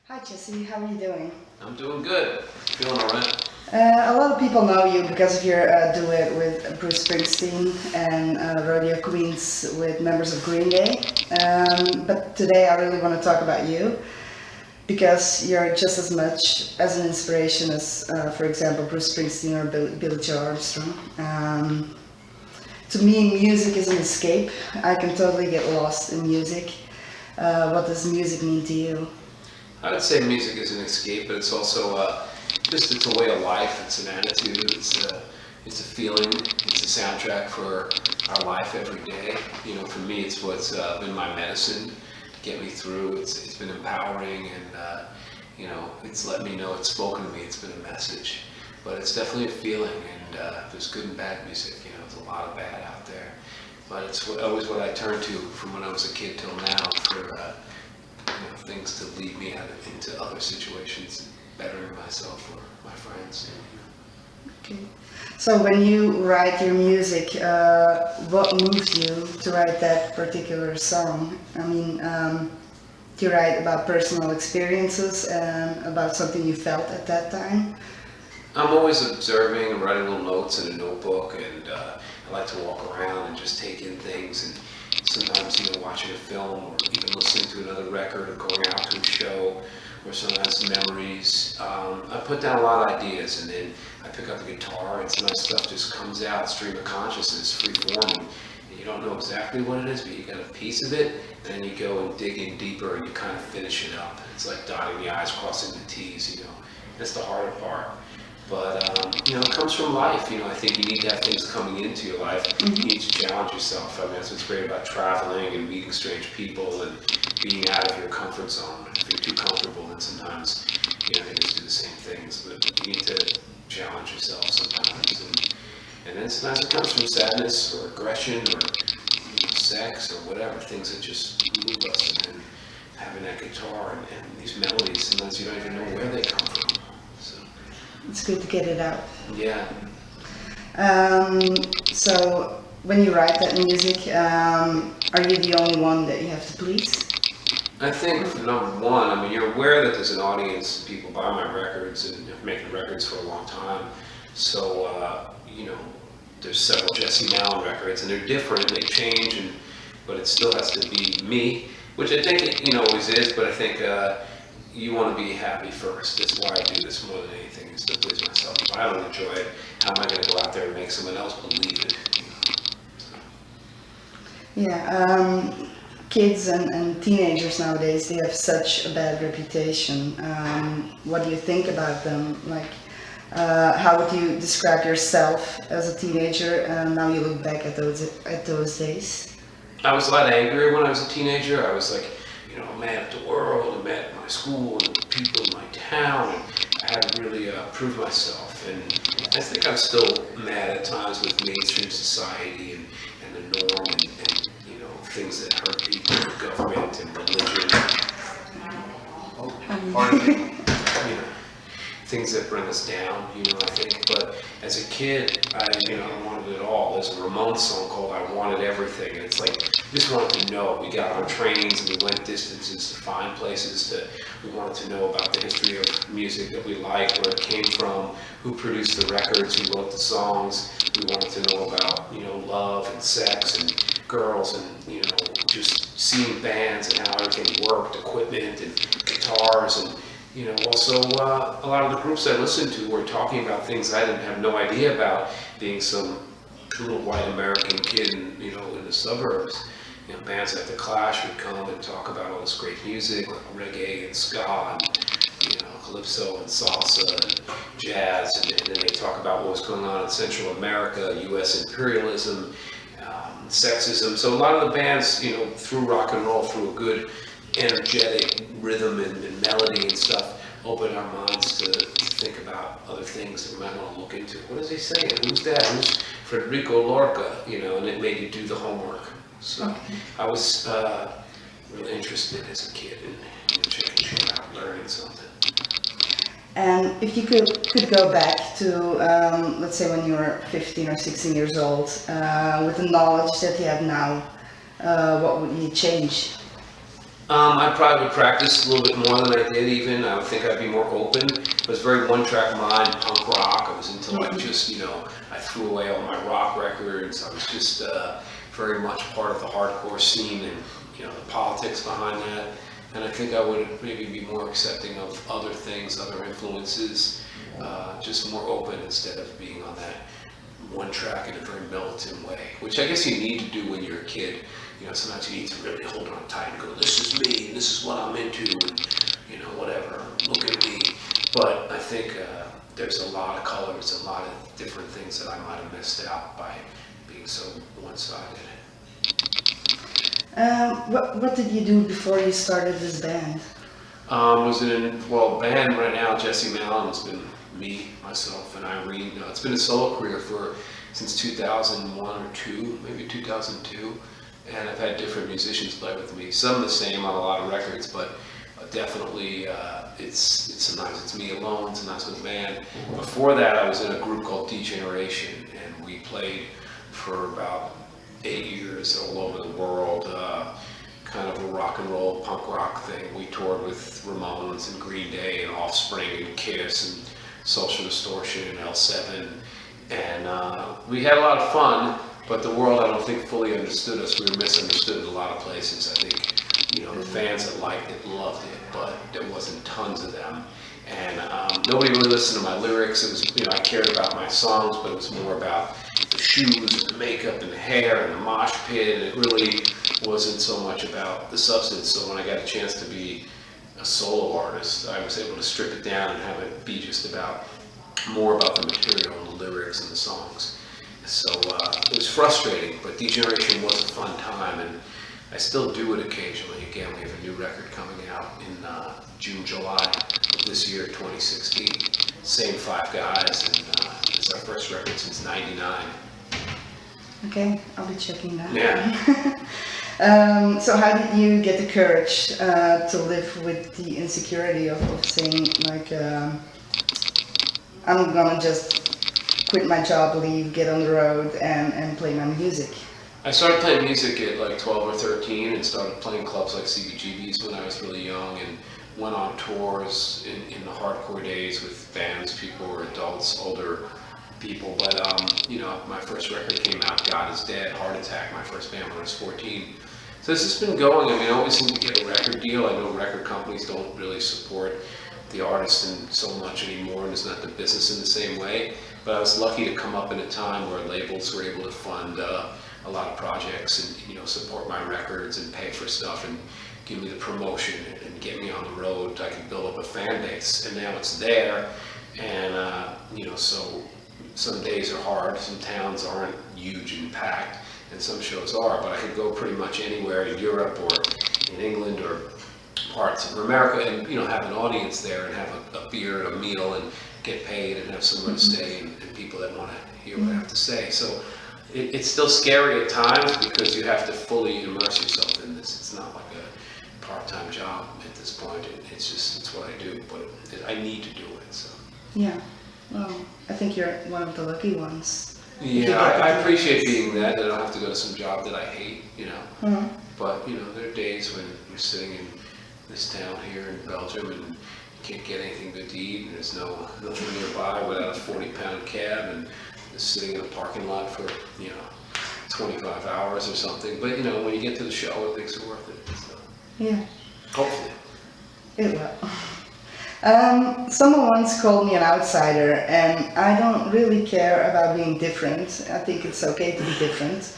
Hi Jesse, how are you doing? I'm doing good. Feeling alright. A lot of people know you because of your duet with Bruce Springsteen and Rodeo Queens with members of Green Day. But today I really want to talk about you because you're just as much as an inspiration as, for example, Bruce Springsteen or Billy Joe Armstrong. To me, music is an escape. I can totally get lost in music. What does music mean to you? I would say music is an escape, but it's also it's a way of life. It's an attitude. It's a feeling. It's a soundtrack for our life every day. For me, it's what's been my medicine, get me through. It's been empowering, and it's let me know. It's spoken to me. It's been a message, but it's definitely a feeling. And there's good and bad music. There's a lot of bad out there, but it's always what I turn to from when I was a kid till now for. Things to lead me into other situations, bettering myself or my friends. Okay. So when you write your music, what moves you to write that particular song? I mean, do you write about personal experiences and about something you felt at that time? I'm always observing and writing little notes in a notebook, and I like to walk around and just take in things. And sometimes, watching a film or even listening to another record or going out to a show, or sometimes memories. I put down a lot of ideas, and then I pick up the guitar, and some of that stuff just comes out, stream of consciousness, free forming. And you don't know exactly what it is, but you got a piece of it, and then you go and dig in deeper, and you kind of finish it up. It's like dotting the I's, crossing the T's. That's the harder part. But it comes from life. I think you need to have things coming into your life. You need to challenge yourself. I mean, that's what's great about traveling and meeting strange people and being out of your comfort zone. If you're too comfortable, then sometimes they just do the same things. But you need to challenge yourself sometimes. And then sometimes it comes from sadness or aggression or sex or whatever, things that just move us. And then having that guitar and these melodies, sometimes you don't even know where they come from. So. It's good to get it out. Yeah. So when you write that music, are you the only one that you have to please? I think number one, I mean, you're aware that there's an audience, people buy my records and have making records for a long time. So, there's several Jesse Malin records and they're different, they change, but it still has to be me, which I think it always is, but I think you want to be happy first. That's why I do this more than anything, is to please myself. If I don't enjoy it, how am I going to go out there and make someone else believe it? So. Yeah, kids and teenagers nowadays, they have such a bad reputation. What do you think about them? Like, how would you describe yourself as a teenager and now you look back at those days? I was a lot angrier when I was a teenager. I was like, mad at the world, and mad at my school, and the people in my town, and I had to really prove myself. And I think I'm still mad at times with mainstream society and the norm and things that hurt people, government and religion. Part of it, things that bring us down, I think. But as a kid, I wanted it all. There's a Ramones song called I Wanted Everything. And it's like, we just wanted to know. We got on trains and we went distances to find places we wanted to know about the history of music that we like, where it came from, who produced the records, who wrote the songs. We wanted to know about, love and sex and girls and, just seeing bands and how everything worked, equipment and guitars and, also a lot of the groups I listened to were talking about things I didn't have no idea about, being some little white American kid in the suburbs. Bands like The Clash would come and talk about all this great music, like reggae and ska and, calypso and salsa and jazz, and then they talk about what was going on in Central America, U.S. imperialism, sexism. So a lot of the bands, through rock and roll, through a good energetic rhythm and melody and stuff, open our minds to think about other things that we might want to look into. What is he saying? Who's that? Who's Federico Lorca? And it made you do the homework. So okay. I was really interested as a kid in checking shit out, learning something. And if you could go back to, let's say when you were 15 or 16 years old, with the knowledge that you have now, what would you change? I probably would practice a little bit more than I did even. I would think I'd be more open. It was very one-track mind, punk rock. I was into like just, I threw away all my rock records. I was just very much part of the hardcore scene and, the politics behind that. And I think I would maybe be more accepting of other things, other influences, just more open instead of being on that one track in a very militant way, which I guess you need to do when you're a kid. Sometimes you need to really hold on tight and go, this is me, and this is what I'm into, and, whatever, look at me. But I think there's a lot of colors, a lot of different things that I might have missed out by being so one-sided. What did you do before you started this band? Band right now, Jesse Malin has been me, myself, and Irene. It's been a solo career since 2001 or 2, maybe 2002. And I've had different musicians play with me. Some the same on a lot of records, but definitely it's me alone, sometimes with a band. Before that, I was in a group called D-Generation, and we played for about 8 years all over the world, kind of a rock and roll, punk rock thing. We toured with Ramones and Green Day and Offspring and Kiss and Social Distortion and L7. And we had a lot of fun. But the world, I don't think, fully understood us. We were misunderstood in a lot of places. I think, the fans that liked it loved it, but there wasn't tons of them. And nobody really listened to my lyrics. It was, I cared about my songs, but it was more about the shoes and the makeup and the hair and the mosh pit. And it really wasn't so much about the substance. So when I got a chance to be a solo artist, I was able to strip it down and have it be just more about the material and the lyrics and the songs. So it was frustrating, but D-Generation was a fun time, and I still do it occasionally. Again, we have a new record coming out in June, July of this year, 2016. Same 5 guys, and it's our first record since '99. Okay, I'll be checking that. Yeah. So how did you get the courage to live with the insecurity of saying, like, I'm gonna just quit my job, leave, get on the road, and play my music? I started playing music at like 12 or 13 and started playing clubs like CBGB's when I was really young, and went on tours in the hardcore days with bands. People were adults, older people. But, my first record came out, God Is Dead, Heart Attack, my first band when I was 14. So this has been going. I always seem to get a record deal. I know record companies don't really support the artist in so much anymore, and it's not the business in the same way. But I was lucky to come up in a time where labels were able to fund a lot of projects and support my records and pay for stuff and give me the promotion and get me on the road. I could build up a fan base, and now it's there. And so some days are hard. Some towns aren't huge and packed, and some shows are. But I could go pretty much anywhere in Europe or in England or parts of America and have an audience there and have a beer and a meal and get paid and have somewhere to stay and people that want to hear what I have to say. So it's still scary at times because you have to fully immerse yourself in this. It's not like a part-time job at this point. It's what I do, but I need to do it. So Yeah, well, I think you're one of the lucky ones. Yeah, I appreciate being that. I don't have to go to some job that I hate, Mm-hmm. But there are days when you're sitting in this town here in Belgium and you can't get anything good to eat, and there's nothing nearby without a 40-pound cab, and just sitting in a parking lot for 25 hours or something. But when you get to the show, it makes it worth it. So, Yeah, hopefully. it will. Someone once called me an outsider, and I don't really care about being different. I think it's okay to be different.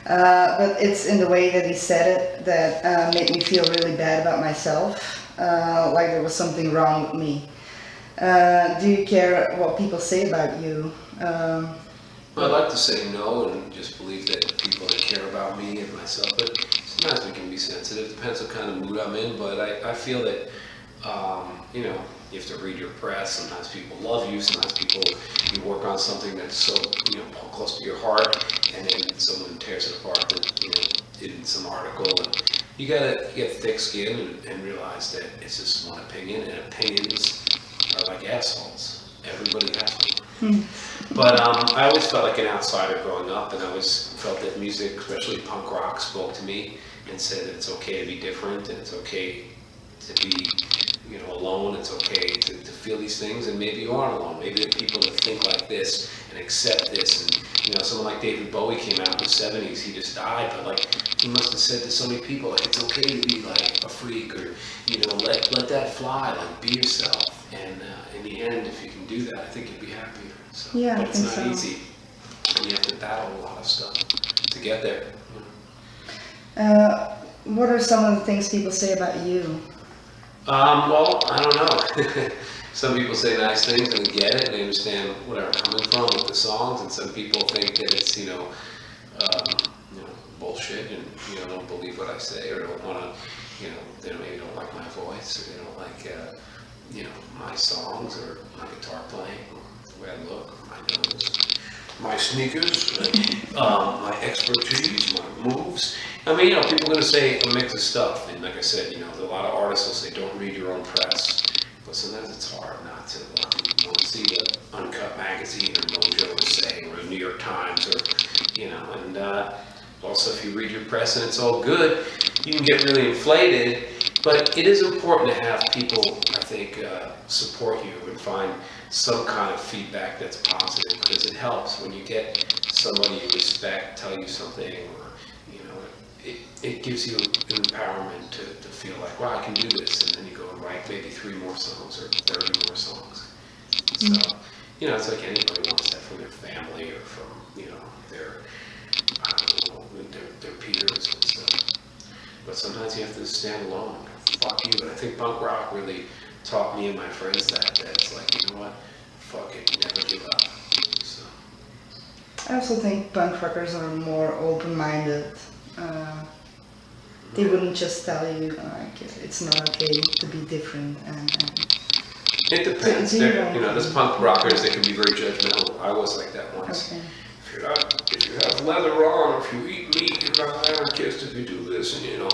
But it's in the way that he said it that made me feel really bad about myself, like there was something wrong with me. Do you care what people say about you? I'd like to say no and just believe that people that care about me and myself, but sometimes we can be sensitive. Depends what kind of mood I'm in, but I feel that, you have to read your press. Sometimes people love you, sometimes you work on something that's so, close to your heart, and then someone tears it apart in some article. And you gotta get thick skin and realize that it's just one opinion, and opinions are like assholes. Everybody has one. But I always felt like an outsider growing up, and I was felt that music, especially punk rock, spoke to me and said that it's okay to be different and it's okay to be, you know, alone. It's okay to feel these things, and maybe you aren't alone. Maybe there are people that think like this and accept this. And you know, someone like David Bowie came out in the '70s. He just died, but like he must have said to so many people, like it's okay to be like a freak, or you know, let that fly. Like be yourself. And in the end, if you can do that, I think you'll be happier. So, Yeah, but I it's think not so. easy. And you have to battle a lot of stuff to get there. What are some of the things people say about you? Well, I don't know. Some people say nice things and they get it and they understand where I'm coming from with the songs, and some people think that it's, you know, bullshit and, you know, don't believe what I say or don't want to, you know, they maybe don't like my voice or they don't like, you know, my songs or my guitar playing or the way I look, or my nose, my sneakers, my expertise, my moves. I mean, you know, people are going to say a mix of stuff, and like I said, you know, a lot of artists will say, don't read your own press, but sometimes it's hard not to want to see what Uncut Magazine or Mojo is saying, or the New York Times, or, you know, and also if you read your press and it's all good, you can get really inflated, but it is important to have people, I think, support you and find some kind of feedback that's positive, because it helps when you get somebody you respect tell you something, or you know, it gives you empowerment to feel like, wow, I can do this, and then you go and write maybe 3 more songs or 30 more songs. So, you know, it's like anybody wants that from their family or from, you know, their, I don't know, their peers and stuff. But sometimes you have to stand alone. Fuck you. And I think punk rock really taught me and my friends that it's like, you know what, fuck it, never give up. So. I also think punk rockers are more open-minded. They wouldn't just tell you like it's not okay to be different. And It depends. You know, there's punk rockers that can be very judgmental. I was like that once. Okay. If you have leather on, or if you eat meat, you're not anarchist. If you do this, and you know,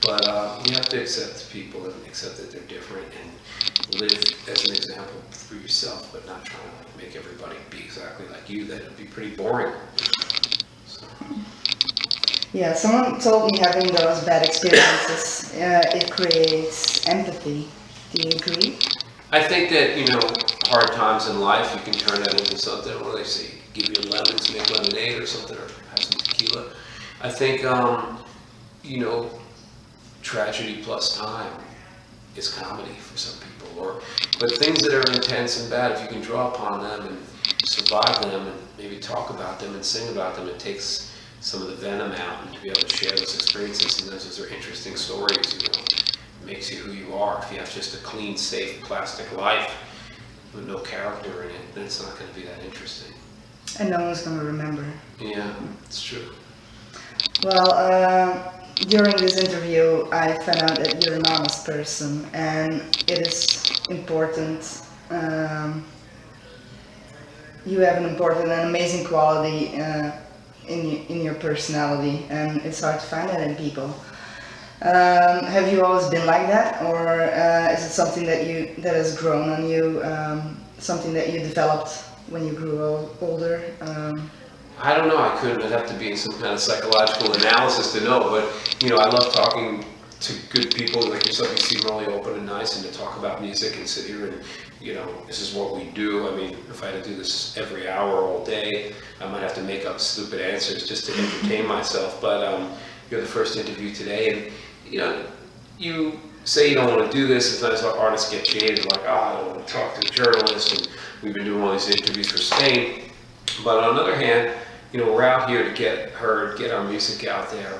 but you have to accept people and accept that they're different and live as an example for yourself, but not trying to like make everybody be exactly like you. That would be pretty boring. So. Yeah, someone told me having those bad experiences, it creates empathy. Do you agree? I think that, you know, hard times in life, you can turn that into something, what do they say, give you lemons, make lemonade or something, or have some tequila. I think, you know, tragedy plus time is comedy for some people. But things that are intense and bad, if you can draw upon them and survive them and maybe talk about them and sing about them, it takes some of the venom out, and to be able to share those experiences, and those are interesting stories, you know. Makes you who you are. If you have just a clean, safe, plastic life with no character in it, then it's not going to be that interesting. And no one's going to remember. Yeah, it's true. Well, during this interview, I found out that you're an honest person, and it is important. You have an important and amazing quality in your personality, and it's hard to find that in people. Have you always been like that, or is it something that has grown on you, something that you developed when you grew older? I don't know. I couldn't. I'd have to be in some kind of psychological analysis to know. But you know, I love talking to good people like yourself. You seem really open and nice, and to talk about music and sit here and, you know, this is what we do. I mean, if I had to do this every hour all day, I might have to make up stupid answers just to entertain myself. But you're the first interview today, and you know, you say you don't want to do this. Sometimes artists get jaded, like, I don't want to talk to a journalist, and we've been doing all these interviews for Spain. But on the other hand, you know, we're out here to get heard, get our music out there,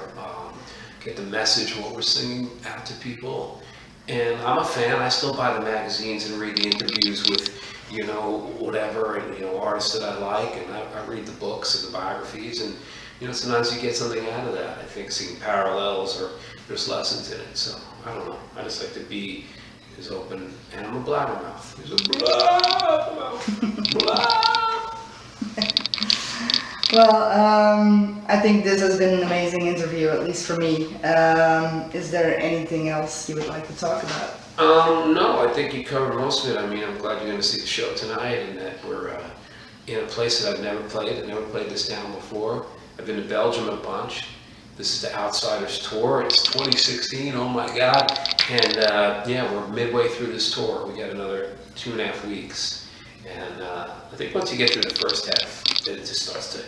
get the message, what we're singing out to people. And I'm a fan. I still buy the magazines and read the interviews with, you know, whatever, and, you know, artists that I like, and I read the books and the biographies, and, you know, sometimes you get something out of that. I think seeing parallels, or there's lessons in it. So, I don't know. I just like to be as open, and I'm a blabbermouth. He's a blabbermouth. Well, I think this has been an amazing interview, at least for me. Is there anything else you would like to talk about? No, I think you covered most of it. I mean, I'm glad you're going to see the show tonight, and that we're in a place that I've never played. I've never played this down before. I've been to Belgium a bunch. This is the Outsiders Tour. It's 2016, oh my God. And yeah, we're midway through this tour. We got another 2.5 weeks. And I think once you get through the first half, it just starts to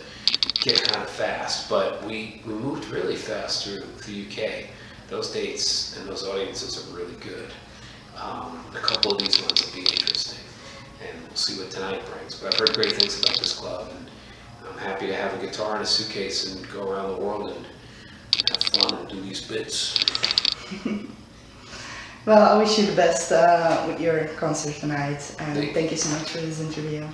get kind of fast. But we moved really fast through the UK. Those dates and those audiences are really good. A couple of these ones will be interesting. And we'll see what tonight brings. But I've heard great things about this club. And I'm happy to have a guitar and a suitcase and go around the world and have fun and do these bits. Well, I wish you the best with your concert tonight, and thank you so much for this interview.